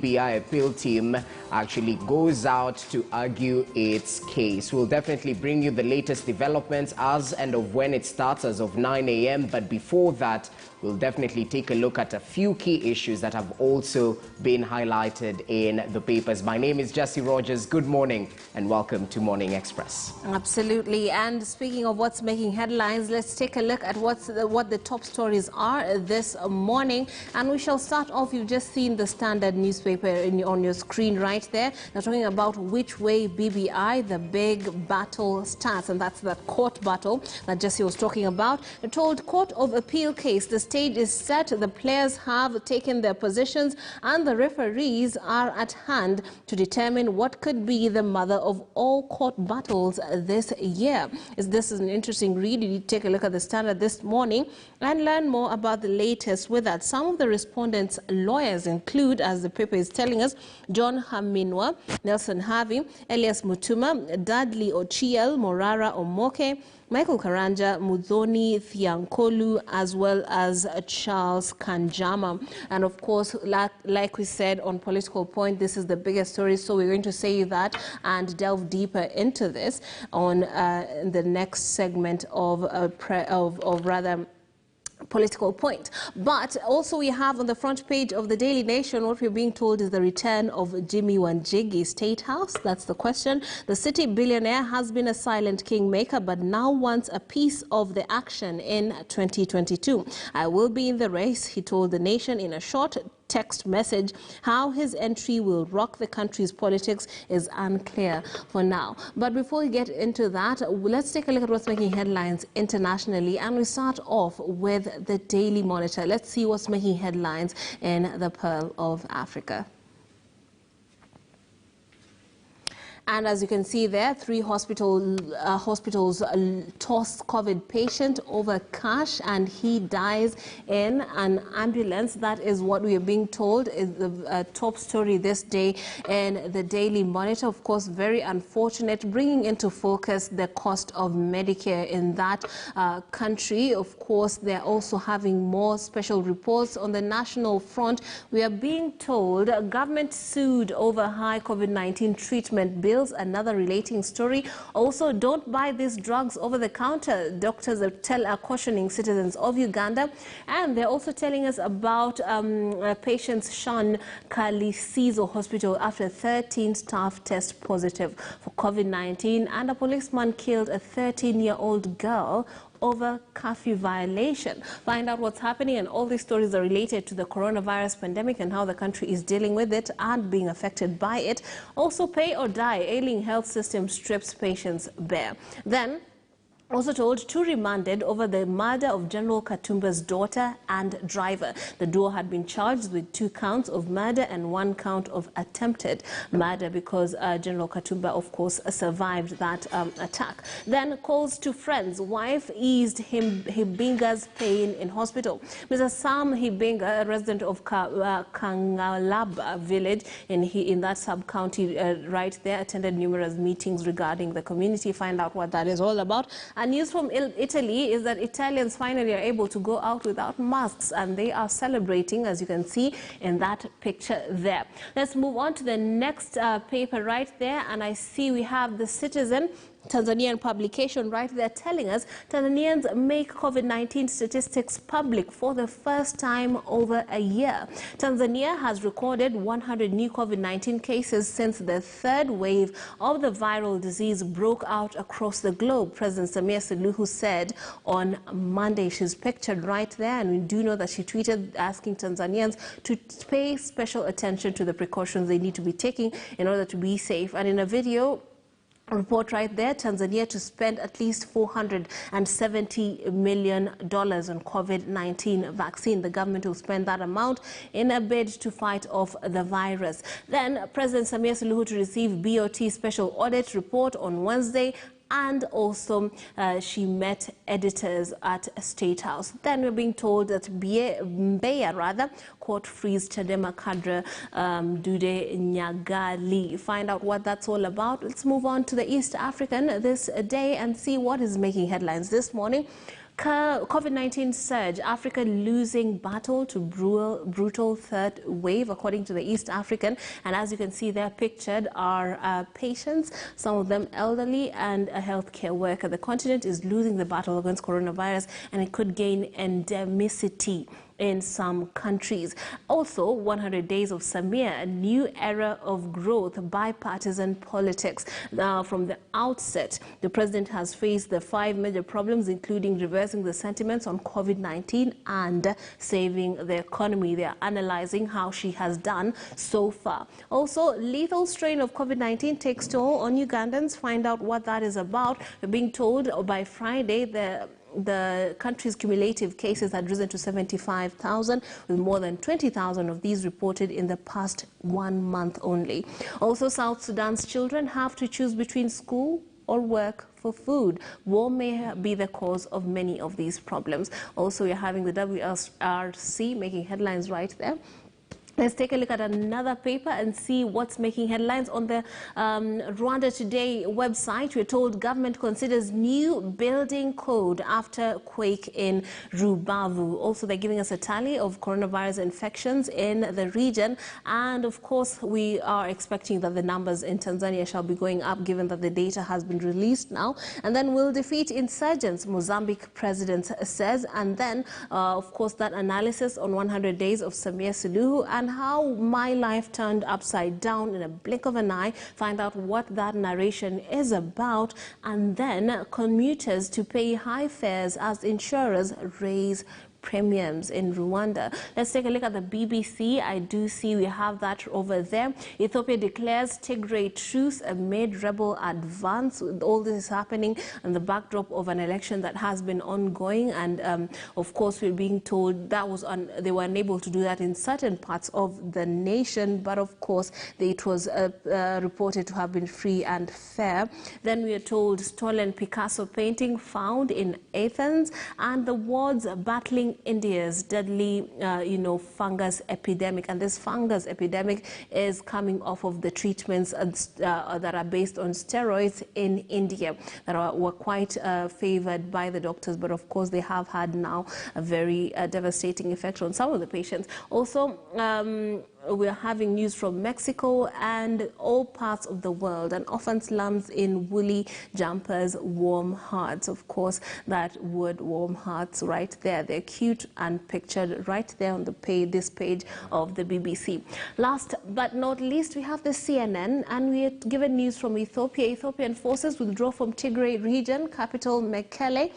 BBI appeal team actually goes out to argue its case. We'll definitely bring you the latest developments as and of when it starts as of 9 a.m. But before that, we'll definitely take a look at a few key issues that have also been highlighted in the papers. My name is Jesse Rogers. Good morning and welcome to Morning Express. Absolutely. And speaking of what's making headlines, let's take a look at what the top stories are this morning. And we shall start off. You've just seen the Standard newspaper on your screen right there. They're talking about which way BBI, the big battle starts. And that's the court battle that Jesse was talking about. They're told Court of Appeal case. The stage is set. The players have taken their positions and the referees are at hand to determine what could be the mother of all court battles this year. This is an interesting read. You take a look at the Standard this morning and learn more about the latest with that. Some of the respondents' lawyers include, as the paper is telling us, John Haminwa, Nelson Harvey, Elias Mutuma, Dudley Ochiel, Morara Omoke, Michael Karanja, Mudhoni Thiankolu, as well as Charles Kanjama. And of course, like we said on Political Point, this is the biggest story, so we're going to say that and delve deeper into this on the next segment of Political Point. But also we have on the front page of the Daily Nation, what we're being told is the return of Jimmy Wanjigi State House. That's the question. The city billionaire has been a silent kingmaker, but now wants a piece of the action in 2022. I will be in the race, he told the nation in a short text message. How his entry will rock the country's politics is unclear for now. But before we get into that, let's take a look at what's making headlines internationally, and we start off with the Daily Monitor. Let's see what's making headlines in the Pearl of Africa. And as you can see there, 3 hospitals toss COVID patient over cash and he dies in an ambulance. That is what we are being told is the top story this day in the Daily Monitor. Of course, very unfortunate, bringing into focus the cost of Medicare in that country. Of course, they're also having more special reports on the national front. We are being told government sued over high COVID-19 treatment bills. Another relating story. Also, don't buy these drugs over the counter. Doctors are cautioning citizens of Uganda. And they're also telling us about patients shunned Kalisizo Hospital after 13 staff test positive for COVID-19. And a policeman killed a 13-year-old girl over curfew violation. Find out what's happening, and all these stories are related to the coronavirus pandemic and how the country is dealing with it and being affected by it. Also, pay or die, ailing health system strips patients bare. Then, also told 2 remanded over the murder of General Katumba's daughter and driver. The duo had been charged with 2 counts of murder and 1 count of attempted murder because General Katumba, of course, survived that attack. Then calls to friends. Wife eased Hibinga's pain in hospital. Mr. Sam Hibinga, a resident of Kangalaba village in that sub-county right there, attended numerous meetings regarding the community. Find out what that is all about. And news from Italy is that Italians finally are able to go out without masks, and they are celebrating, as you can see in that picture there. Let's move on to the next paper right there, and I see we have the Citizen Tanzanian publication right there telling us Tanzanians make COVID-19 statistics public for the first time over a year. Tanzania has recorded 100 new COVID-19 cases since the 3rd wave of the viral disease broke out across the globe. President Samia Suluhu said on Monday. She's pictured right there, and we do know that she tweeted asking Tanzanians to pay special attention to the precautions they need to be taking in order to be safe. And in a video report right there, Tanzania to spend at least $470 million on COVID-19 vaccine. The government will spend that amount in a bid to fight off the virus. Then President Samia Suluhu to receive BOT special audit report on Wednesday. And also she met editors at State House. Then we're being told that Mbeya court frees Chadema cadre Dude Nyagali. Find out what that's all about. Let's move on to the East African this day and see what is making headlines this morning. COVID-19 surge, Africa losing battle to brutal third wave, according to the East African. And as you can see there pictured are patients, some of them elderly, and a healthcare worker. The continent is losing the battle against coronavirus, and it could gain endemicity in some countries. Also, 100 days of Samia, a new era of growth, bipartisan politics. From the outset, the president has faced the 5 major problems, including reversing the sentiments on COVID-19 and saving the economy. They are analyzing how she has done so far. Also, lethal strain of COVID-19 takes toll on Ugandans. Find out what that is about. We're being told by Friday the country's cumulative cases had risen to 75,000, with more than 20,000 of these reported in the past 1 month only. Also, South Sudan's children have to choose between school or work for food. War may be the cause of many of these problems. Also, we're having the WRC making headlines right there. Let's take a look at another paper and see what's making headlines. On the Rwanda Today website, we're told government considers new building code after quake in Rubavu. Also, they're giving us a tally of coronavirus infections in the region. And of course, we are expecting that the numbers in Tanzania shall be going up, given that the data has been released now. And then we'll defeat insurgents, Mozambique president says. And then, of course, that analysis on 100 days of Samia Suluhu and how my life turned upside down in a blink of an eye. Find out what that narration is about. And then commuters to pay high fares as insurers raise premiums in Rwanda. Let's take a look at the BBC. I do see we have that over there. Ethiopia declares Tigray truce amid rebel advance. All this is happening in the backdrop of an election that has been ongoing, and of course we're being told that they were unable to do that in certain parts of the nation, but of course it was reported to have been free and fair. Then we are told stolen Picasso painting found in Athens, and the wards battling India's deadly, fungus epidemic. And this fungus epidemic is coming off of the treatments that are based on steroids in India that were quite favored by the doctors. But of course, they have had now a very devastating effect on some of the patients. Also, we're having news from Mexico and all parts of the world. And orphan slums in woolly jumpers, warm hearts. Of course, that word warm hearts right there. They're cute and pictured right there on the page, this page of the BBC. Last but not least, we have the CNN, and we are given news from Ethiopia. Ethiopian forces withdraw from Tigray region, capital Mekelle.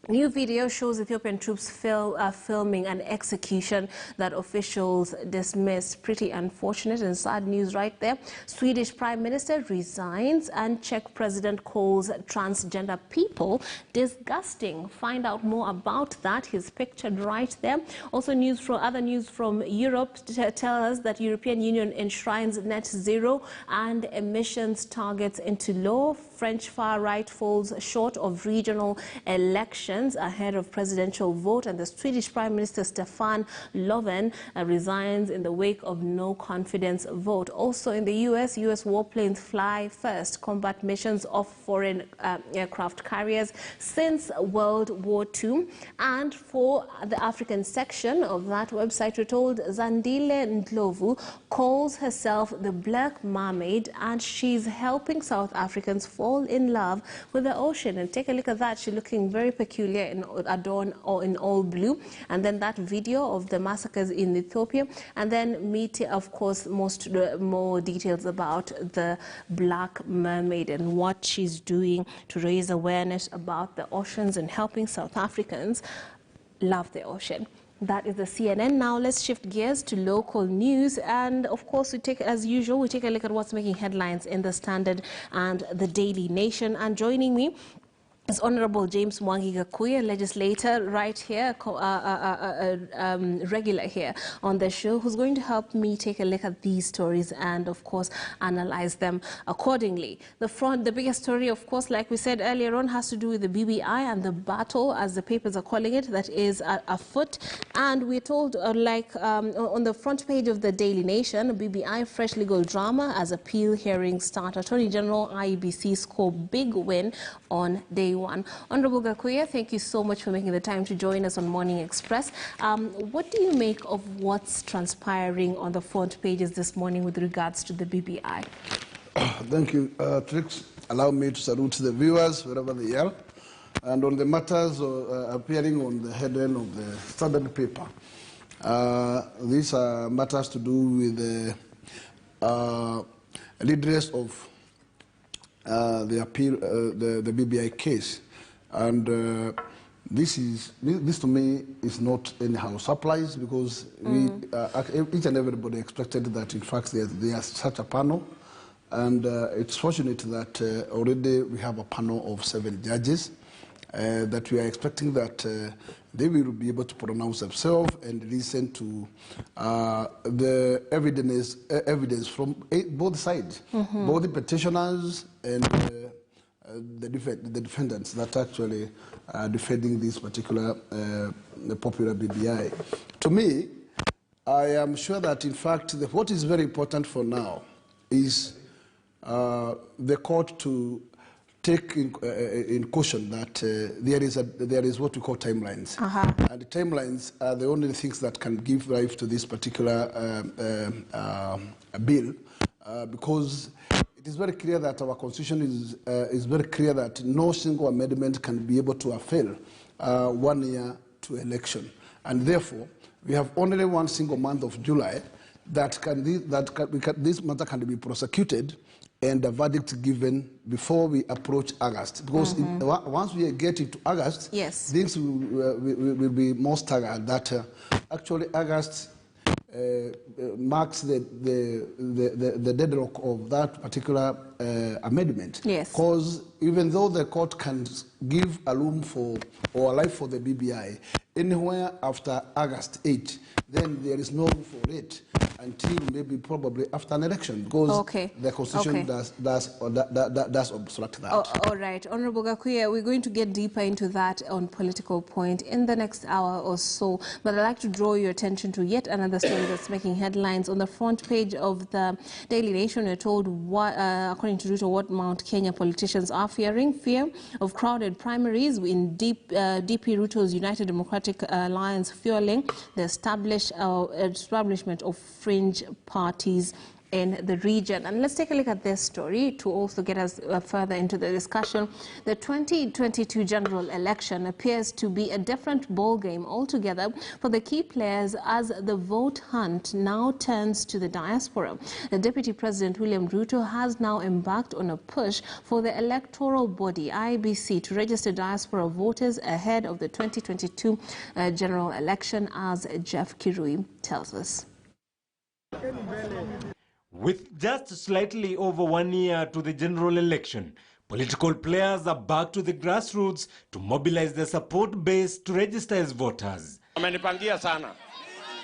New video shows Ethiopian troops filming an execution that officials dismissed. Pretty unfortunate and sad news right there. Swedish Prime Minister resigns, and Czech President calls transgender people disgusting. Find out more about that. He's pictured right there. Also, other news from Europe tell us that European Union enshrines net zero and emissions targets into law. French far-right falls short of regional elections ahead of presidential vote, and the Swedish Prime Minister Stefan Löfven resigns in the wake of no confidence vote. Also in the US warplanes fly first combat missions of foreign aircraft carriers since World War II. And for the African section of that website, we're told Zandile Ndlovu calls herself the Black Mermaid, and she's helping South Africans fall in love with the ocean. And take a look at that. She's looking very peculiar in adorned or in all blue. And then that video of the massacres in Ethiopia, and then meet, of course, more details about the Black Mermaid and what she's doing to raise awareness about the oceans and helping South Africans love the ocean. That is the CNN. Now let's shift gears to local news, and of course, as usual, we take a look at what's making headlines in the Standard and the Daily Nation. And joining me is Honorable James Mwangi Gakuya, legislator right here, regular here on the show, who's going to help me take a look at these stories and, of course, analyze them accordingly. The biggest story, of course, like we said earlier on, has to do with the BBI and the battle, as the papers are calling it, that is afoot. And we're told, on the front page of the Daily Nation, BBI fresh legal drama as appeal hearings start. Attorney General IEBC score big win on day 2021. Honorable Gakuya, thank you so much for making the time to join us on Morning Express. What do you make of what's transpiring on the front pages this morning with regards to the BBI? Thank you, Trix. Allow me to salute the viewers wherever they are. And on the matters appearing on the headline of the Standard paper, these are matters to do with the redress of the appeal, the BBI case, and this to me is not anyhow surprise, because each and everybody expected that in fact there's such a panel, and it's fortunate that already we have a panel of 7 judges. That we are expecting that they will be able to pronounce themselves and listen to the evidence from both sides, both the petitioners and the defendants that actually are defending this particular the popular BBI. To me, I am sure that in fact what is very important for now is the court to take in caution that there is what we call timelines, and the timelines are the only things that can give life to this particular bill, because it is very clear that our constitution is very clear that no single amendment can be able to fail 1 year to election, and therefore we have only one single month of July that this matter can be prosecuted and a verdict given before we approach August. Because once we get into August, things will be more staggered. That actually August marks the deadlock of that particular amendment. Because even though the court can give a room for or a life for the BBI, anywhere after August 8, then there is no room for it until maybe probably after an election, because the constitution does obstruct that. All right, Honorable Gakuya, we're going to get deeper into that on Political Point in the next hour or so, but I'd like to draw your attention to yet another story that's making headlines. On the front page of the Daily Nation, we're told, according to Ruto, what Mount Kenya politicians are fearing: fear of crowded primaries in DP Ruto's United Democratic Alliance, fueling the establishment of fringe parties in the region. And let's take a look at this story to also get us further into the discussion. The 2022 general election appears to be a different ballgame altogether for the key players as the vote hunt now turns to the diaspora. The Deputy President William Ruto has now embarked on a push for the electoral body IEBC to register diaspora voters ahead of the 2022 general election, as Jeff Kirui tells us. With just slightly over 1 year to the general election, political players are back to the grassroots to mobilize their support base to register as voters. Amenipangia sana,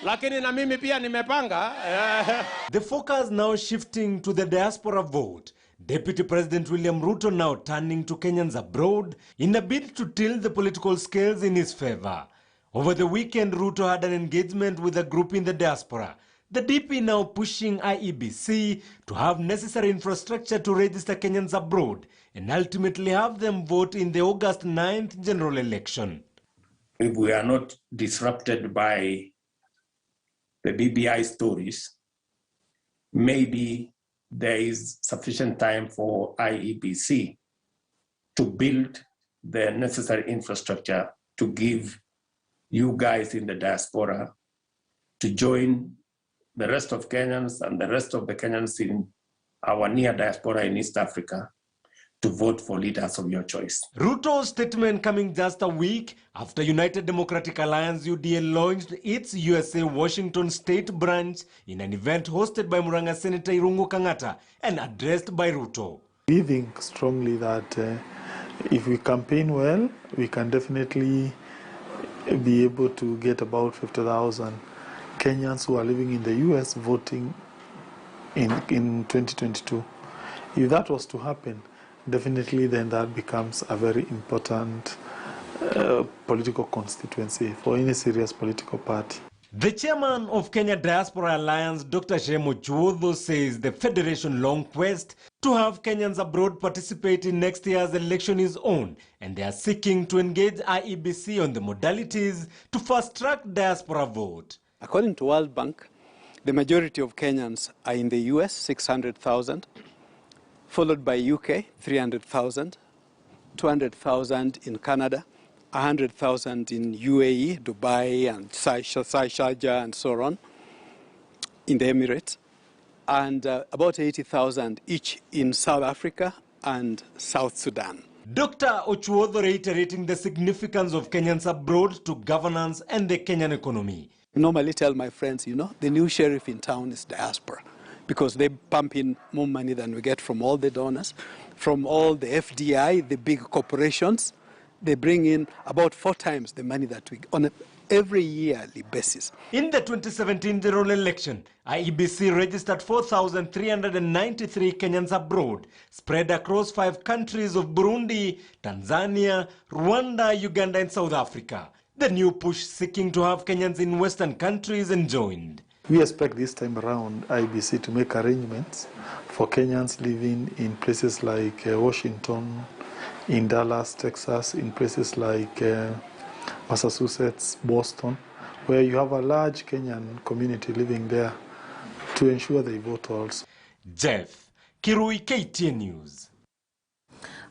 lakini na mimi pia nimepanga. The focus now shifting to the diaspora vote. Deputy President William Ruto now turning to Kenyans abroad in a bid to tilt the political scales in his favor. Over the weekend, Ruto had an engagement with a group in the diaspora. The DP now pushing IEBC to have necessary infrastructure to register Kenyans abroad and ultimately have them vote in the August 9th general election. If we are not disrupted by the BBI stories, maybe there is sufficient time for IEBC to build the necessary infrastructure to give you guys in the diaspora to join the rest of Kenyans and the rest of the Kenyans in our near diaspora in East Africa to vote for leaders of your choice. Ruto's statement coming just a week after United Democratic Alliance UDA launched its USA Washington state branch in an event hosted by Murang'a Senator Irungu Kang'ata and addressed by Ruto. We think strongly that if we campaign well, we can definitely be able to get about 50,000 Kenyans who are living in the US voting in 2022. If that was to happen, definitely then that becomes a very important political constituency for any serious political party. The chairman of Kenya Diaspora Alliance, Dr. Shemo Chuodho, says the federation long quest to have Kenyans abroad participate in next year's election is on, and they are seeking to engage IEBC on the modalities to fast-track diaspora vote. According to World Bank, the majority of Kenyans are in the US, 600,000, followed by UK, 300,000, 200,000 in Canada, 100,000 in UAE, Dubai, and Sharjah, and so on, in the Emirates, and about 80,000 each in South Africa and South Sudan. Dr. Ochuodho reiterating the significance of Kenyans abroad to governance and the Kenyan economy. I normally tell my friends, the new sheriff in town is diaspora, because they pump in more money than we get from all the donors, from all the FDI, the big corporations. They bring in about 4 times the money that we on every yearly basis. In the 2017 general election, IEBC registered 4,393 Kenyans abroad, spread across 5 countries of Burundi, Tanzania, Rwanda, Uganda, and South Africa. The new push seeking to have Kenyans in Western countries enjoined. We expect this time around IEBC to make arrangements for Kenyans living in places like Washington, in Dallas, Texas, in places like Massachusetts, Boston, where you have a large Kenyan community living there, to ensure they vote also. Jeff Kirui, KTN News.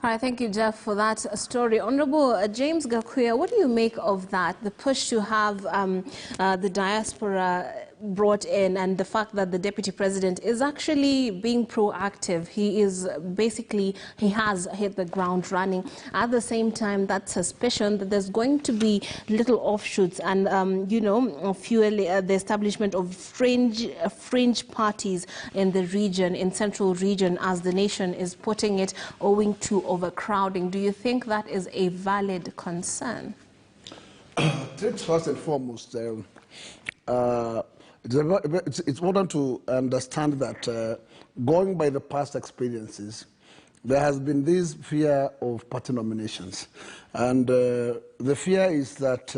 All right, thank you, Jeff, for that story. Honorable James Gakuya, what do you make of that, the push to have the diaspora brought in, and the fact that the Deputy President is actually being proactive? He is basically, he has hit the ground running. At the same time, that suspicion that there's going to be little offshoots and, fuel the establishment of fringe parties in the region, in central region, as the nation is putting it, owing to overcrowding. Do you think that is a valid concern? First and foremost, it's important to understand that going by the past experiences, there has been this fear of party nominations. And the fear is that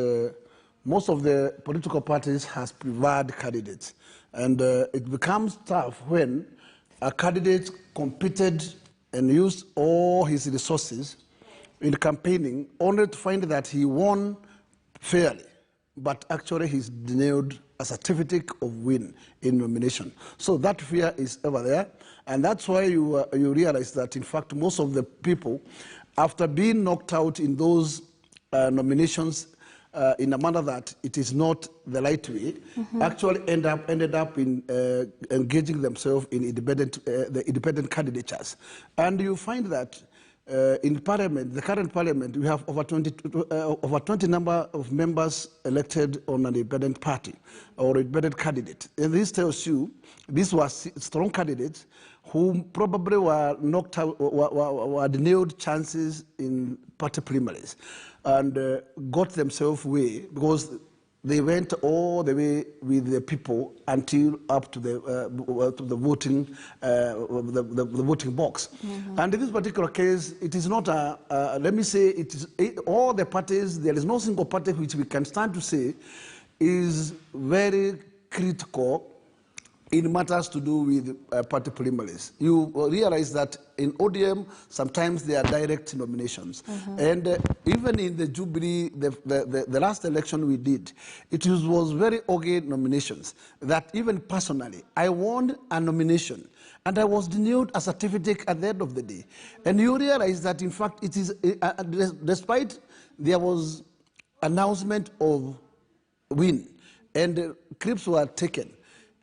most of the political parties has preferred candidates. And it becomes tough when a candidate competed and used all his resources in campaigning, only to find that he won fairly, but actually he's denied a certificate of win in nomination. So that fear is ever there, and that's why you realize that, in fact, most of the people, after being knocked out in those nominations in a manner that it is not the right way, actually ended up in engaging themselves in the independent candidatures. And you find that in Parliament, the current Parliament, we have over 20 number of members elected on an independent party or independent candidate. And this tells you these were strong candidates who probably were knocked out, were denied chances in party primaries, and got themselves away because they went all the way with the people until up to the voting box. And in this particular case, it is not let me say, it is all the parties. There is no single party which we can stand to say is very critical in matters to do with party primaries. You realize that in ODM, sometimes there are direct nominations. And even in the Jubilee, the last election we did, it was very organ nominations that even personally, I won a nomination and I was denied a certificate at the end of the day. And you realize that, in fact, it is, despite there was announcement of win and clips were taken,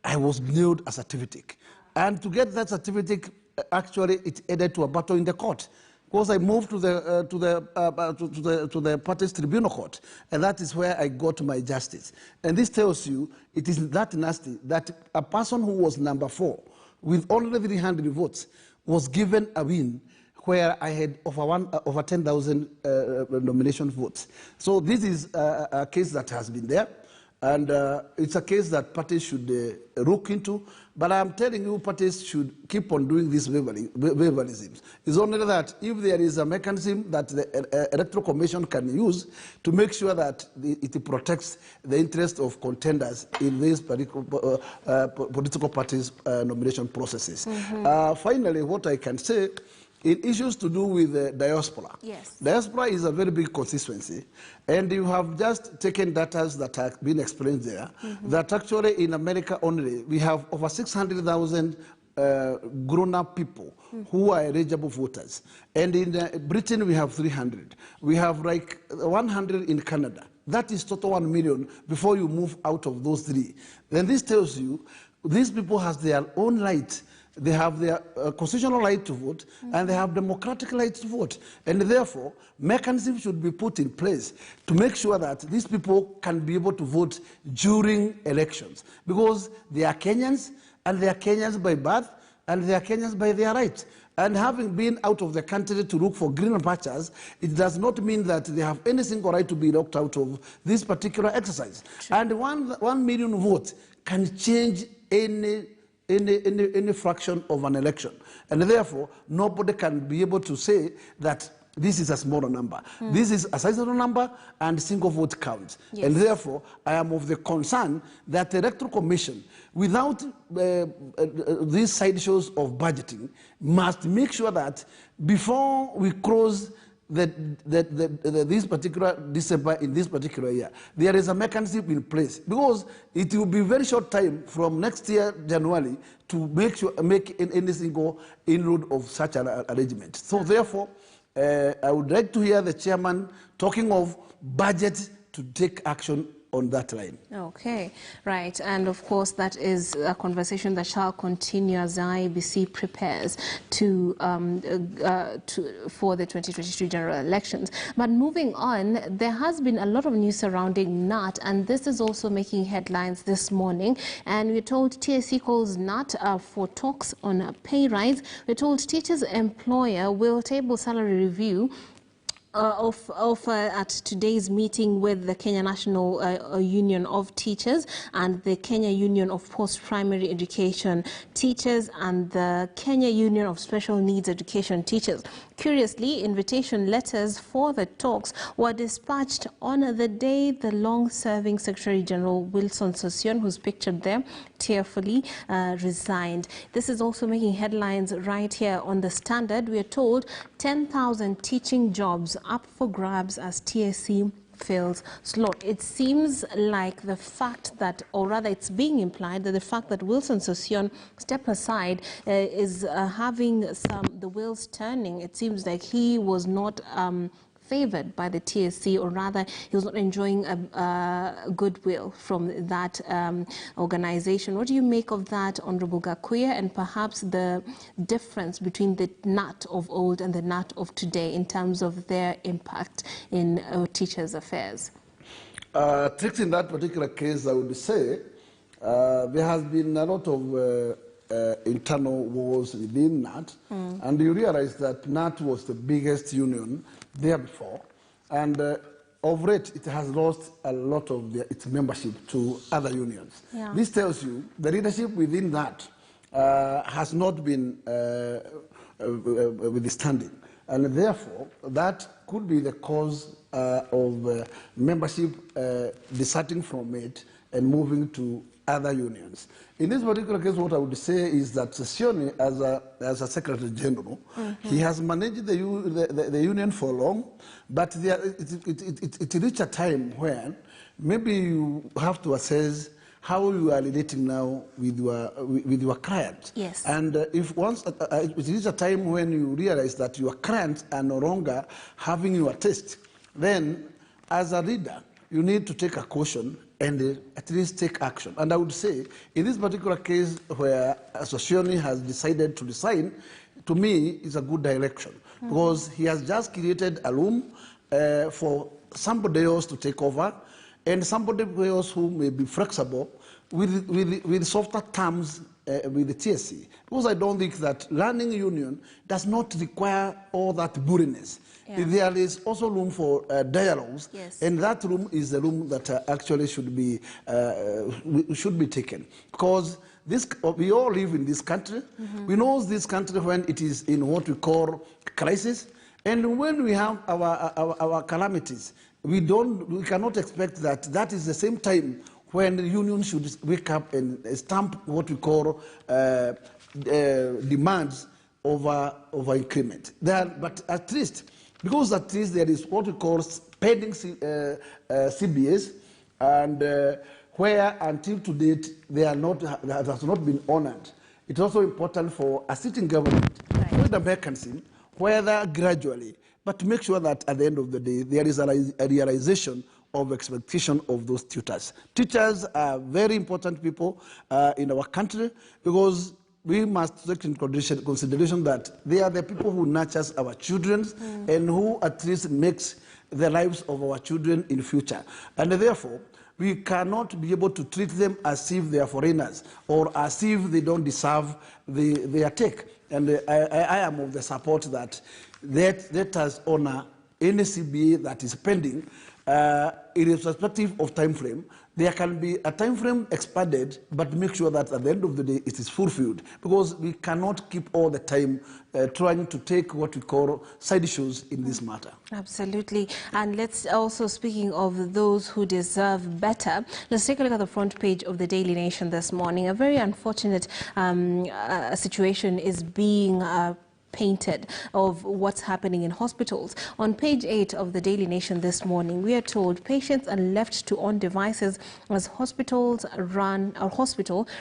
I was denied a certificate. And to get that certificate, actually, it added to a battle in the court. Because I moved to the party's tribunal court, and that is where I got my justice. And this tells you it is that nasty that a person who was number 4 with only 300 votes was given a win where I had over 10,000 nomination votes. So this is a case that has been there. And it's a case that parties should look into. But I'm telling you, parties should keep on doing this waivalism. It's only that if there is a mechanism that the Electoral Commission can use to make sure that it protects the interest of contenders in these political parties' nomination processes. Finally, what I can say, in issues to do with the diaspora. Yes. Diaspora is a very big constituency, and you have just taken data that have been explained there, that actually in America only, we have over 600,000 grown-up people who are eligible voters. And in Britain, we have 300. We have like 100 in Canada. That is total 1 million before you move out of those three. Then this tells you these people have their own right. They have their constitutional right to vote, and they have democratic right to vote. And therefore, mechanisms should be put in place to make sure that these people can be able to vote during elections. Because they are Kenyans, and they are Kenyans by birth, and they are Kenyans by their right. And having been out of the country to look for greener pastures, it does not mean that they have any single right to be locked out of this particular exercise. True. And 1 million votes can change any fraction of an election. And therefore, nobody can be able to say that this is a smaller number. This is a sizable number, and single vote counts. Yes. And therefore, I am of the concern that the Electoral Commission, without these sideshows of budgeting, must make sure that before we cross this particular December in this particular year, there is a mechanism in place, because it will be very short time from next year January to make any single inroad of such an arrangement. So therefore, I would like to hear the chairman talking of budget to take action on that line. Okay, right. And of course, that is a conversation that shall continue as the IEBC prepares for the 2022 general elections. But moving on, there has been a lot of news surrounding NAT, and this is also making headlines this morning. And we're told TSC calls NAT for talks on a pay rise. We're told teachers' employer will table salary review at today's meeting with the Kenya National Union of Teachers and the Kenya Union of Post-Primary Education Teachers and the Kenya Union of Special Needs Education Teachers. Curiously, invitation letters for the talks were dispatched on the day the long-serving Secretary General Wilson Sossion, who's pictured there, tearfully resigned. This is also making headlines right here on the Standard. We are told 10,000 teaching jobs up for grabs as TSC fails slot. It seems like the fact that, or rather it's being implied that the fact that Wilson Sossion stepped aside is having the wheels turning. It seems like he was not favored by the TSC, or rather he was not enjoying goodwill from that organization. What do you make of that, Honorable Gakuya, and perhaps the difference between the NAT of old and the NAT of today in terms of their impact in teachers' affairs? In that particular case, I would say there has been a lot of internal wars within NAT, and you realize that NAT was the biggest union there before, and of late it has lost a lot of its membership to other unions. Yeah. This tells you the leadership within NAT has not been withstanding, and therefore that could be the cause of membership deserting from it and moving to other unions. In this particular case, what I would say is that Sossion, as a Secretary General, he has managed the union for long, but it reached a time when maybe you have to assess how you are relating now with your clients. Yes. And if once it is a time when you realize that your clients are no longer having your taste, then as a leader, you need to take a caution and at least take action. And I would say, in this particular case where Sossion has decided to resign, to me, it's a good direction, because he has just created a room for somebody else to take over, and somebody else who may be flexible with softer terms with the TSC, because I don't think that running union does not require all that boringness. Yeah. There is also room for dialogues, yes. And that room is the room that actually should be taken, because we all live in this country. Mm-hmm. We know this country when it is in what we call crisis, and when we have our calamities, we cannot expect that is the same time when the union should wake up and stamp what we call demands over increment. But at least, because at least there is what we call pending CBAs, and where until to date that has not been honored. It's also important for a sitting government, with a mechanism, whether gradually, but to make sure that at the end of the day there is a realization of expectation of those tutors. Teachers are very important people in our country, because we must take into consideration that they are the people who nurture our children and who at least makes the lives of our children in future. And therefore, we cannot be able to treat them as if they are foreigners or as if they don't deserve their take. And I am of the support that let us honor any CBA that is pending, irrespective of time frame. There can be a time frame expanded, but make sure that at the end of the day it is fulfilled, because we cannot keep all the time trying to take what we call side issues in this matter. Absolutely. And let's also, speaking of those who deserve better, let's take a look at the front page of the Daily Nation this morning. A very unfortunate situation is being painted of what's happening in hospitals. On page 8 of the Daily Nation this morning, we are told patients are left to own devices as hospital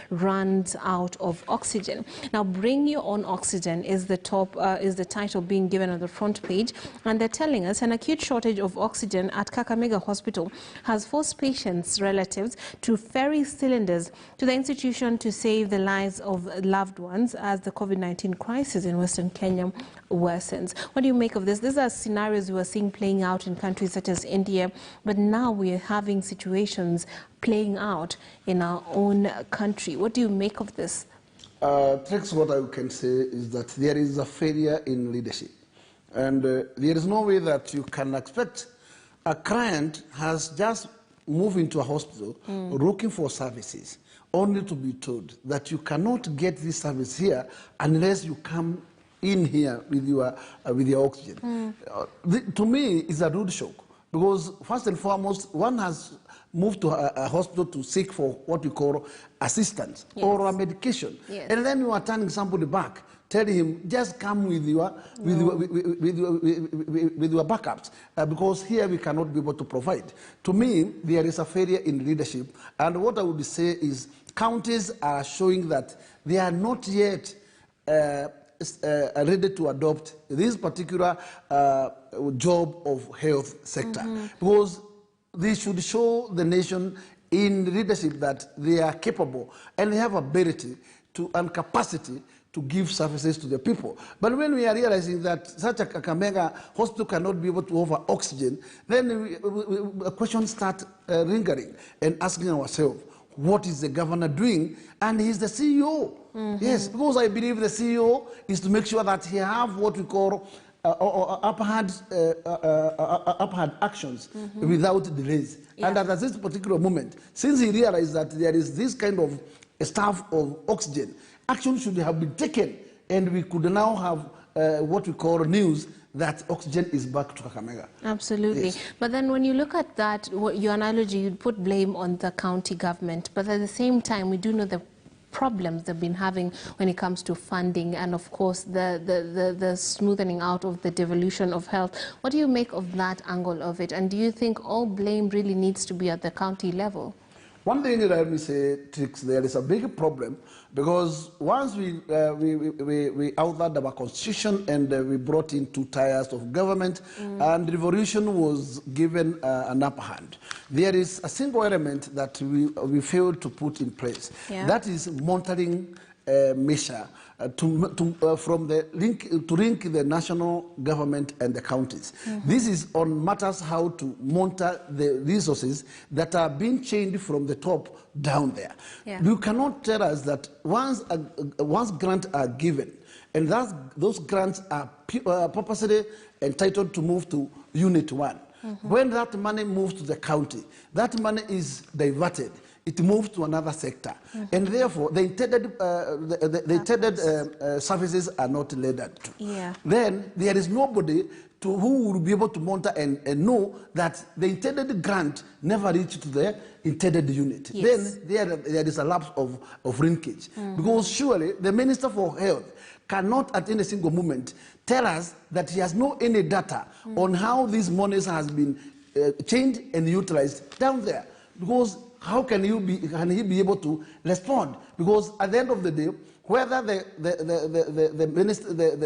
runs out of oxygen. Now, bring your own oxygen is the title being given on the front page, and they're telling us an acute shortage of oxygen at Kakamega Hospital has forced patients' relatives to ferry cylinders to the institution to save the lives of loved ones as the COVID-19 crisis in Western Kenya worsens. What do you make of this? These are scenarios we are seeing playing out in countries such as India, but now we are having situations playing out in our own country. What do you make of this? Trix, what I can say is that there is a failure in leadership, and there is no way that you can expect a client has just moved into a hospital looking for services, only to be told that you cannot get this service here unless you come in here with your oxygen. To me, it's a rude shock, because first and foremost, one has moved to a hospital to seek for what we call assistance or a medication, and then you are turning somebody back, telling him just come with your backups, because here we cannot be able to provide. To me, there is a failure in leadership, and what I would say is counties are showing that they are not yet ready to adopt this particular job of health sector, because they should show the nation in leadership that they are capable and they have ability and capacity to give services to the people. But when we are realizing that such a Kakamega hospital cannot be able to offer oxygen, then questions start lingering and asking ourselves, what is the governor doing? And he's the CEO. Yes, because I believe the CEO is to make sure that he have what we call upper hand actions without delays. And at this particular moment, since he realized that there is this kind of staff of oxygen, action should have been taken, and we could now have what we call news that oxygen is back to Kakamega. Absolutely. Yes. But then when you look at that, your analogy, you'd put blame on the county government, but at the same time, we do know the problems they've been having when it comes to funding and, of course, the smoothing out of the devolution of health. What do you make of that angle of it? And do you think all blame really needs to be at the county level? One thing that let me say, Trix, there is a big problem, because once we outlawed our constitution and we brought in 2 tiers of government, and revolution was given an upper hand, there is a single element that we failed to put in place. That is monitoring measure from the link the national government and the counties. This is on matters how to monitor the resources that are being changed from the top down there. Yeah. You cannot tell us that once grants are given, and those grants are purposely entitled to move to Unit 1. When that money moves to the county, that money is diverted. It moves to another sector. And therefore, the intended services are not rendered to. Yeah. Then there is nobody who will be able to monitor and know that the intended grant never reached to the intended unit. Yes. Then there is a lapse of linkage. Because surely the Minister for Health cannot at any single moment tell us that he has no any data on how these monies has been changed and utilized down there. Because how can he be able to respond? Because at the end of the day, whether the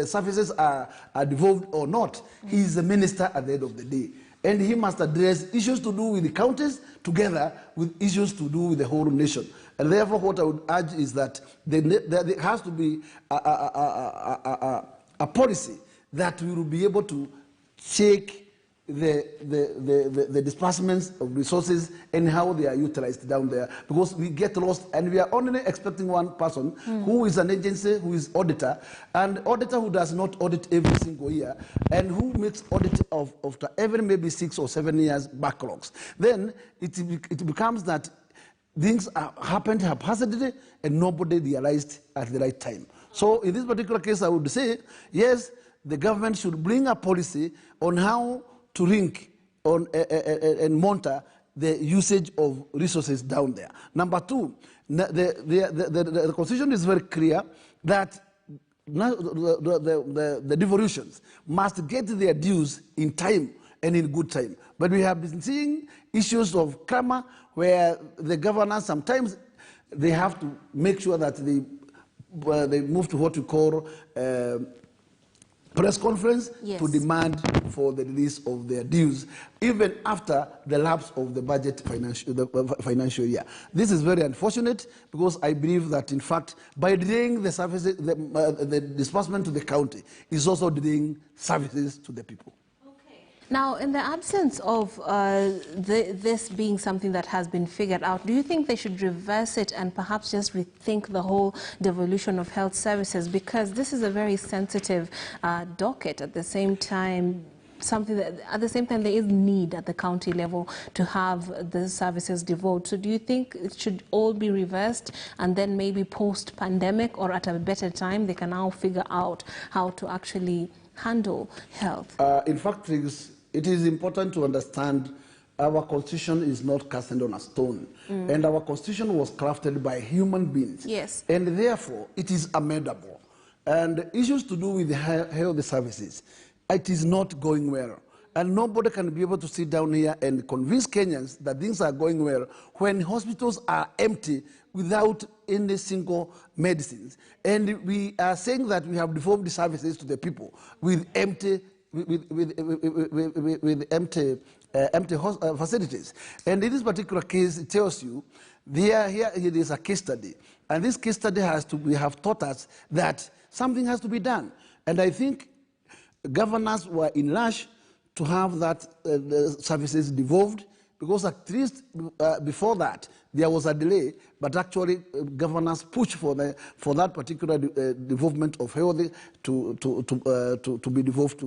services are devolved or not, he is the minister at the end of the day. And he must address issues to do with the counties together with issues to do with the whole nation. And therefore, what I would urge is that there has to be a policy that we will be able to check the disbursements of resources and how they are utilized down there, because we get lost and we are only expecting one person who is an agency, who is auditor, and auditor who does not audit every single year and who makes audit of every maybe 6 or 7 years backlogs. Then it becomes that things happened haphazardly and nobody realized at the right time. So in this particular case, I would say, yes, the government should bring a policy on how to link on and monitor the usage of resources down there. Number two, the Constitution is very clear that the devolutions must get their dues in time and in good time. But we have been seeing issues of karma where the governors sometimes they have to make sure that they move to what we call press conference to demand for the release of their dues, even after the lapse of the budget financial year. This is very unfortunate because I believe that, in fact, by delaying the services, the disbursement to the county is also delaying services to the people. Now, in the absence of this being something that has been figured out, do you think they should reverse it and perhaps just rethink the whole devolution of health services? Because this is a very sensitive docket. At the same time, there is need at the county level to have the services devolved. So do you think it should all be reversed and then maybe post-pandemic or at a better time they can now figure out how to actually handle health? In fact, it is important to understand our constitution is not cast on a stone. And our constitution was crafted by human beings. Yes. And therefore, it is amendable. And issues to do with health services, it is not going well. And nobody can be able to sit down here and convince Kenyans that things are going well when hospitals are empty without any single medicines. And we are saying that we have devolved the services to the people with empty facilities. And in this particular case, it tells you here it is a case study. And this case study we have taught us that something has to be done. And I think governors were in rush to have that services devolved, because at least before that there was a delay, but actually governors pushed for that particular devolvement of health to be devolved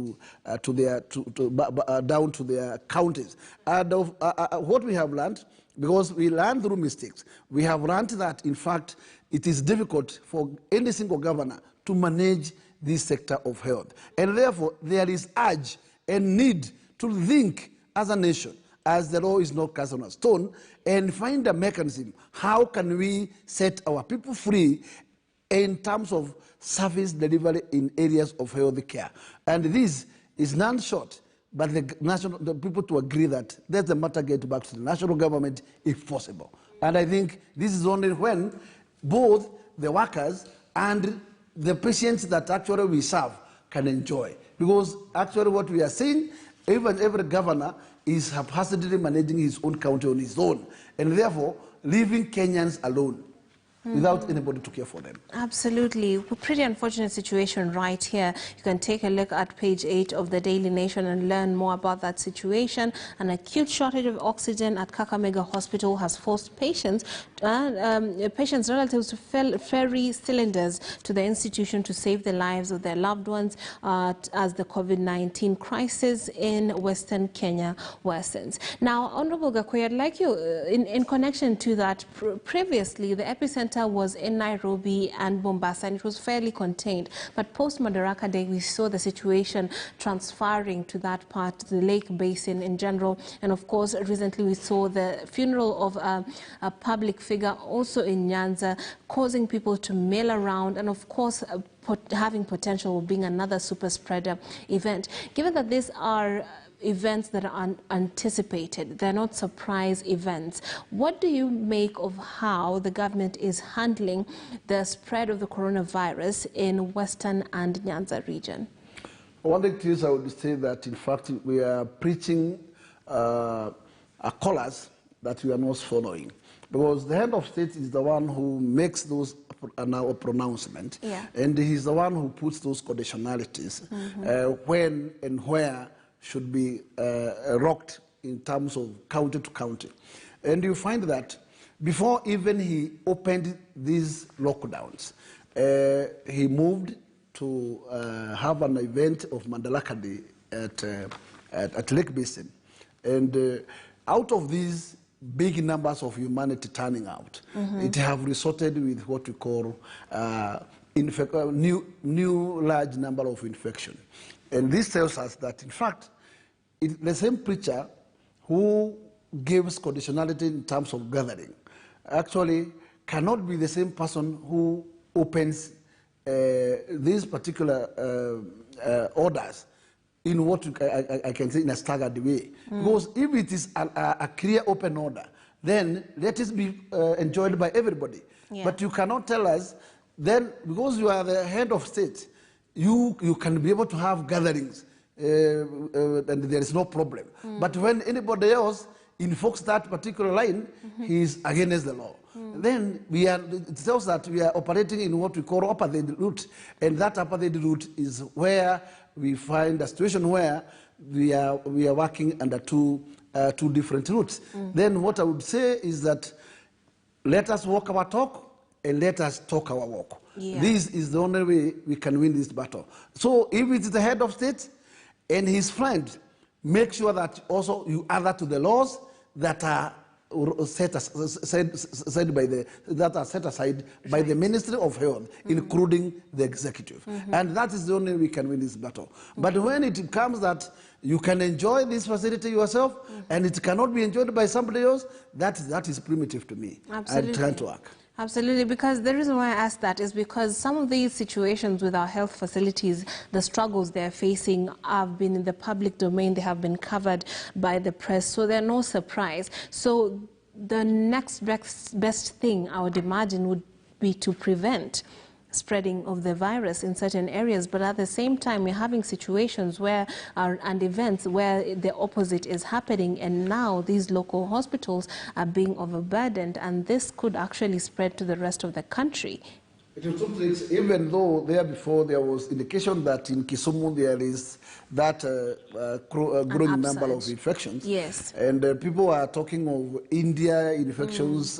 down to their counties. And what we have learned, because we learned through mistakes, we have learned that in fact it is difficult for any single governor to manage this sector of health, and therefore there is urge and need to think as a nation, as the law is not cast on a stone, and find a mechanism. How can we set our people free in terms of service delivery in areas of health care? And this is none short, but the people to agree that let the matter get back to the national government if possible. And I think this is only when both the workers and the patients that actually we serve can enjoy. Because actually what we are seeing, even every governor is haphazardly managing his own county on his own, and therefore leaving Kenyans alone. without anybody to care for them. Absolutely. A pretty unfortunate situation right here. You can take a look at page 8 of the Daily Nation and learn more about that situation. An acute shortage of oxygen at Kakamega Hospital has forced patients relatives to ferry cylinders to the institution to save the lives of their loved ones as the COVID-19 crisis in Western Kenya worsens. Now, Honorable Gakoya, I'd like you, in connection to that, previously the epicenter was in Nairobi and Mombasa, and it was fairly contained. But post-Madaraka Day, we saw the situation transferring to that part, the Lake Basin in general. And of course, recently we saw the funeral of a public figure also in Nyanza, causing people to mill around, and of course, having potential of being another super spreader event. Given that these are events that are anticipated, they're not surprise events, what do you make of how the government is handling the spread of the coronavirus in Western and Nyanza region? One thing is, I would say that in fact we are preaching colours that we are not following, because the head of state is the one who makes those pronouncements, and he's the one who puts those conditionalities when and where should be rocked in terms of county to county. And you find that before even he opened these lockdowns, he moved to have an event of Madaraka Day at Lake Basin. And out of these big numbers of humanity turning out, it have resulted with what we call new large number of infection. And this tells us that, in fact, the same preacher who gives conditionality in terms of gathering actually cannot be the same person who opens these particular orders in what I can say in a staggered way. Because if it is a clear open order, then let it be enjoyed by everybody. But you cannot tell us, then because you are the head of state, you can be able to have gatherings and there is no problem. But when anybody else invokes that particular line, he is against the law. Then it tells that we are operating in what we call apartheid route, and that apartheid route is where we find a situation where we are working under two different routes. Then what I would say is that let us walk our talk and let us talk our walk. This is the only way we can win this battle. So if it's the head of state and his friend, make sure that also you adhere to the laws that are set aside by the Ministry of Health, including the executive. And that is the only way we can win this battle. But when it comes that you can enjoy this facility yourself and it cannot be enjoyed by somebody else, that is primitive to me. Absolutely. And trying to work. Absolutely, because the reason why I asked that is because some of these situations with our health facilities, the struggles they're facing have been in the public domain, they have been covered by the press, so they're no surprise. So the next best thing I would imagine would be to prevent spreading of the virus in certain areas, but at the same time we're having situations where and events where the opposite is happening, and now these local hospitals are being overburdened, and this could actually spread to the rest of the country. It is 2 things, even though there before there was indication that in Kisumu there is that growing number of infections. Yes. And people are talking of India infections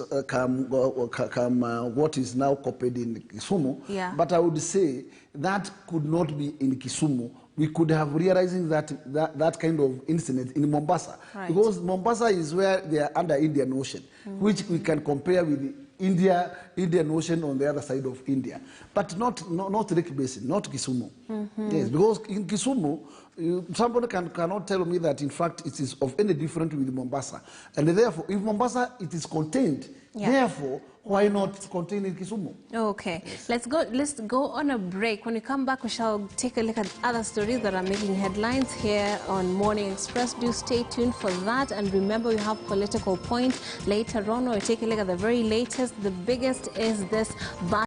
what is now copied in Kisumu. Yeah. But I would say that could not be in Kisumu. We could have realizing that kind of incident in Mombasa. Right. Because Mombasa is where they are under Indian Ocean, which we can compare with the Indian Ocean on the other side of India, but not Lake Basin, not Kisumu. Yes, because in Kisumu, somebody cannot tell me that in fact it is of any different with Mombasa, and therefore, if Mombasa it is contained, therefore why not contain in Kisumu? Okay, yes. Let's go on a break. When we come back, we shall take a look at other stories that are making headlines here on Morning Express. Do stay tuned for that, and remember we have Political Point later on. We'll take a look at the very latest. The biggest is this